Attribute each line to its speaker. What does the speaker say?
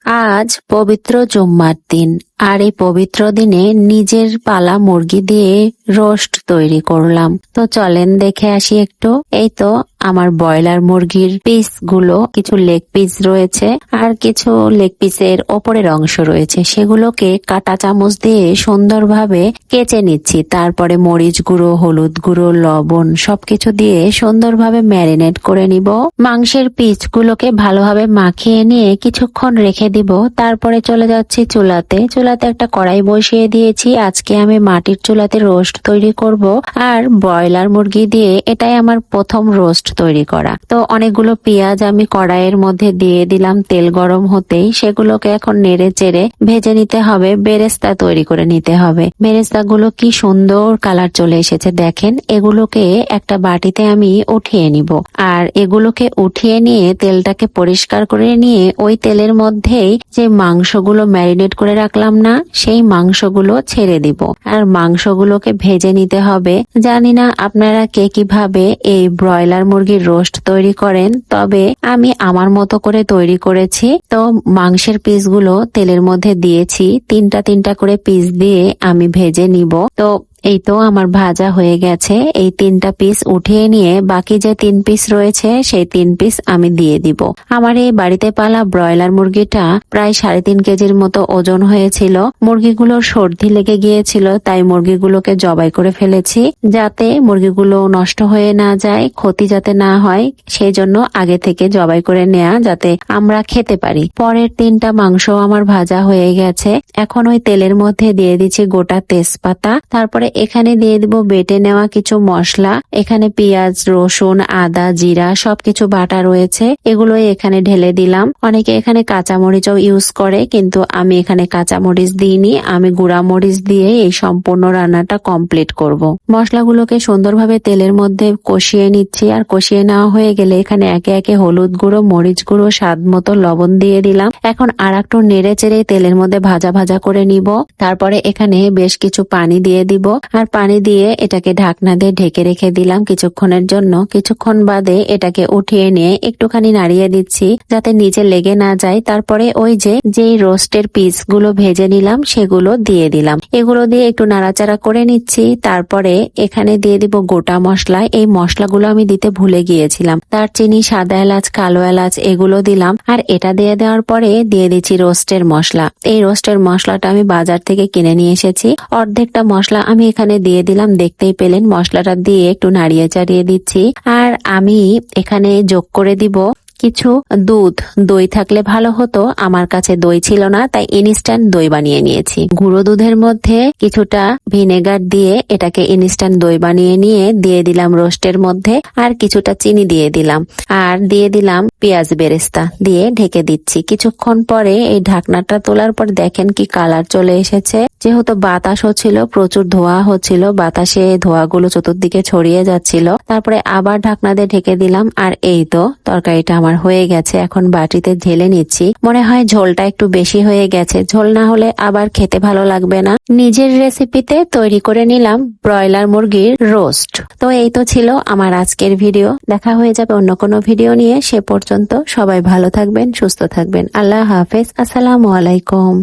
Speaker 1: আজ পবিত্র জুম্মার দিন, আর এই পবিত্র দিনে নিজের পালা মুরগি দিয়ে রোস্ট তৈরি করলাম। তো চলেন দেখে আসি একটু। এই তো আমার ব্রয়লার মুরগির পিস গুলো, কিছু লেগ পিস রয়েছে আর কিছু লেগ পিসের ওপরের অংশ রয়েছে, সেগুলোকে কাঁটা চামচ দিয়ে সুন্দরভাবে কেচে নিচ্ছি। তারপরে মরিচ গুঁড়ো, হলুদ গুঁড়ো, লবণ সবকিছু দিয়ে সুন্দরভাবে ম্যারিনেট করে নিব। মাংসের পিস গুলোকে ভালোভাবে মাখিয়ে নিয়ে কিছুক্ষণ রেখে দিব। তারপরে চলে যাচ্ছি চুলাতে একটা কড়াই বসিয়ে দিয়েছি। আজকে আমি মাটির চুলাতে রোস্ট তৈরি করব, আর ব্রয়লার মুরগি দিয়ে এটাই আমার প্রথম রোস্ট তৈরি করা। তো অনেকগুলো পেঁয়াজ আমি কড়াইয়ের মধ্যে দিয়ে দিলাম। তেল গরম হতেই সেগুলোকে এখন নেড়ে চেড়ে ভেজে নিতে হবে, বেরেস্তা তৈরি করে নিতে হবে। বেরেস্তা গুলো কি সুন্দর কালার চলে এসেছে দেখেন। এগুলোকে একটা বাটিতে আমি উঠিয়ে নিব, আর এগুলোকে উঠিয়ে নিয়ে তেলটাকে পরিষ্কার করে নিয়ে ওই তেলের মধ্যেই যে মাংসগুলো ম্যারিনেট করে রাখলাম না, সেই মাংসগুলো ছেড়ে দিব, আর মাংসগুলোকে ভেজে নিতে হবে। জানি না আপনারা কে কিভাবে এই ব্রয়লার মুরগির রোস্ট তৈরি করেন, তবে আমি আমার মতো করে তৈরি করেছি। তো মাংসের পিসগুলো তেলের মধ্যে দিয়েছি, তিনটা করে পিস দিয়ে আমি ভেজে নিব। তো এই তো আমার ভাজা হয়ে গেছে। এই 3টা পিস উঠিয়ে নিয়ে বাকি যে 3 পিস রয়েছে সেই 3 পিস আমি দিয়ে দিব। আমার এই বাড়িতে পালা ব্রয়লার মুরগিটা প্রায় 3.5 কেজির মতো ওজন হয়েছিল। মুরগিগুলোর সর্দি লেগে গিয়েছিল, তাই মুরগিগুলোকে জবাই করে ফেলেছি, যাতে মুরগিগুলো নষ্ট হয়ে না যায়, ক্ষতি যাতে না হয়, সেই জন্য আগে থেকে জবাই করে নেয়া, যাতে আমরা খেতে পারি। পরের 3টা মাংস আমার ভাজা হয়ে গেছে। এখন ওই তেলের মধ্যে দিয়ে দিচ্ছি গোটা তেজপাতা। তারপরে এখানে দিয়ে দিব বেটে নেওয়া কিছু মশলা। এখানে পেঁয়াজ, রসুন, আদা, জিরা সবকিছু বাটা রয়েছে, এগুলো এখানে ঢেলে দিলাম। অনেকে এখানে কাঁচামরিচও ইউজ করে, কিন্তু আমি এখানে কাঁচামরিচ দিইনি, আমি গুঁড়া মরিচ দিয়ে এই সম্পূর্ণ রান্নাটা কমপ্লিট করব। মশলাগুলোকে সুন্দরভাবে তেলের মধ্যে কষিয়ে নিচ্ছি, আর কষিয়ে নেওয়া হয়ে গেলে এখানে একে একে হলুদ গুঁড়ো, মরিচ গুঁড়ো, স্বাদ মতো লবণ দিয়ে দিলাম। এখন আর একটু নেড়ে চেড়ে তেলের মধ্যে ভাজা ভাজা করে নিব। তারপরে এখানে বেশ কিছু পানি দিয়ে দিব, আর পানি দিয়ে এটাকে ঢাকনা দিয়ে ঢেকে রেখে দিলাম কিছুক্ষণের জন্য। কিছুক্ষণ বাদে এটাকে উঠিয়ে নিয়ে একটুখানি নাড়িয়ে দিচ্ছি, যাতে নিচে লেগে না যায়। তারপরে ওই যে রোস্টের পিস গুলো ভেজে নিলাম সেগুলো দিয়ে দিলাম। এগুলো দিয়ে একটু নাড়াচাড়া করে নিচ্ছি। তারপরে এখানে দিয়ে দিব গোটা মশলা। এই মশলাগুলো আমি দিতে ভুলে গিয়েছিলাম, দারচিনি, সাদা এলাচ, কালো এলাচ এগুলো দিলাম। আর এটা দিয়ে দেওয়ার পরে দিয়ে দিচ্ছি রোস্টের মশলা। এই রোস্টের মশলাটা আমি বাজার থেকে কিনে নিয়ে এসেছি। অর্ধেকটা মশলা আমি এখানে দিয়ে দিলাম, দেখতেই পেলেন। মশলাটা দিয়ে একটু নাড়িয়ে চাড়িয়ে দিচ্ছি, আর আমি এখানে যোগ করে দিব কিছু দুধ। দই থাকলে ভালো হতো, আমার কাছে দই ছিল না, তাই ইনস্ট্যান্ট দই বানিয়ে নিয়েছি। গুঁড়ো দুধের মধ্যে কিছুটা ভিনেগার দিয়ে এটাকে ইনস্ট্যান্ট দই বানিয়ে নিয়ে দিয়ে দিলাম রোস্টের মধ্যে, আর কিছুটা চিনি দিয়ে দিলাম, আর দিয়ে দিলাম পেঁয়াজ বেরেস্তা দিয়ে ঢেকে দিচ্ছি। কিছুক্ষণ পরে এই ঢাকনাটা তোলার পর দেখেন কি কালার চলে এসেছে। যেহেতু বাতাস হচ্ছিল, প্রচুর ধোঁয়া হচ্ছিল, বাতাসে ধোঁয়াগুলো চতুর্দিকে ছড়িয়ে যাচ্ছিল। তারপরে আবার ঢাকনা দিয়ে ঢেকে দিলাম, আর এই তো তরকারিটা আমার হয়ে গেছে। এখন বাটিতে ঢেলে নিচ্ছি। মনে হয় ঝোলটা একটু বেশি হয়ে গেছে, ঝোল না হলে আবার খেতে ভালো লাগবে না। নিজের রেসিপিতে তৈরি করে নিলাম ব্রয়লার মুরগির রোস্ট। তো এই তো ছিল আমার আজকের ভিডিও। দেখা হয়ে যাবে অন্য কোনো ভিডিও নিয়ে। সে পর্যন্ত সবাই ভালো থাকবেন, সুস্থ থাকবেন। আল্লাহ হাফেজ। আসসালামু আলাইকুম।